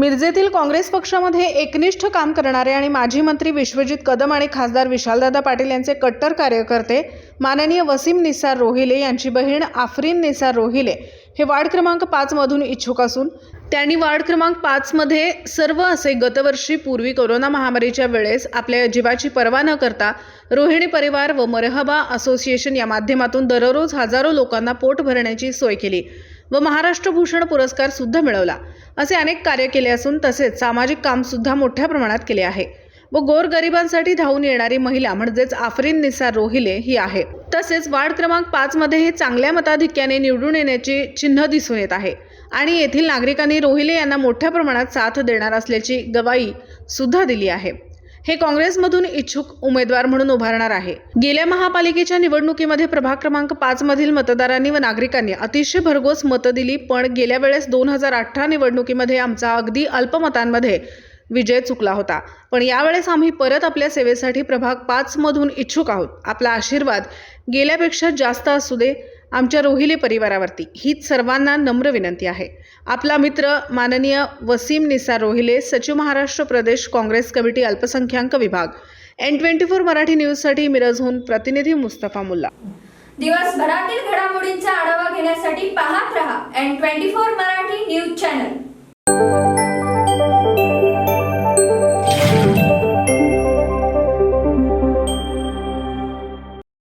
मिरजेतील काँग्रेस पक्षामध्ये एकनिष्ठ काम करणारे आणि माजी मंत्री विश्वजित कदम आणि खासदार विशालदादा पाटील यांचे कट्टर कार्यकर्ते माननीय वसीम निसार रोहिले यांची बहीण आफरीन निसार रोहिले हे वार्ड क्रमांक 5 मधून इच्छुक असून त्यांनी वार्ड क्रमांक 5 मध्ये सर्व असे गतवर्षी पूर्वी कोरोना महामारीच्या वेळेस आपल्या जीवाची पर्वा न करता रोहिणी परिवार व मरहबा असोसिएशन या माध्यमातून दररोज हजारो लोकांना पोट भरण्याची सोय केली व महाराष्ट्र भूषण पुरस्कार सुद्धा मिळवला। असे अनेक कार्य केले असून तसेच सामाजिक काम सुद्धा मोठ्या प्रमाणात केले आहे व गोरगरिबांसाठी धावून येणारी महिला म्हणजेच आफरीन निसार रोहिले ही आहे। तसेच वार्ड क्रमांक 5 मध्ये हे चांगल्या मताधिक्याने निवडून येण्याचे चिन्ह दिसून येत आहे आणि येथील नागरिकांनी रोहिले यांना मोठ्या प्रमाणात साथ देणार असल्याची गवाही सुद्धा दिली आहे। हे काँग्रेसमधून इच्छुक उमेदवार म्हणून उभारणार आहे। गेल्या महापालिकेच्या निवडणुकीमध्ये प्रभाग क्रमांक 5 मधील मतदारांनी व नागरिकांनी अतिशय भरघोस मतं दिली, पण गेल्या वेळेस 2018 निवडणुकीमध्ये आमचा अगदी अल्प मतांमध्ये विजय चुकला होता। पण यावेळेस आम्ही परत आपल्या सेवेसाठी प्रभाग 5 मधून इच्छुक आहोत। आपला आशीर्वाद गेल्यापेक्षा जास्त असू दे आमच्या रोहिले परिवारावरती, हीच सर्वांना नम्र विनंती आहे। आपला मित्र माननीय वसीम निसार रोहिले, सचिव महाराष्ट्र प्रदेश काँग्रेस कमिटी अल्पसंख्याक विभाग। N24 मराठी न्यूजसाठी मिरजहून प्रतिनिधी मुस्तफा मुल्ला। दिवसभरातील घडामोडींचा आढावा घेण्यासाठी पाहत रहा N24 मराठी न्यूज चॅनल।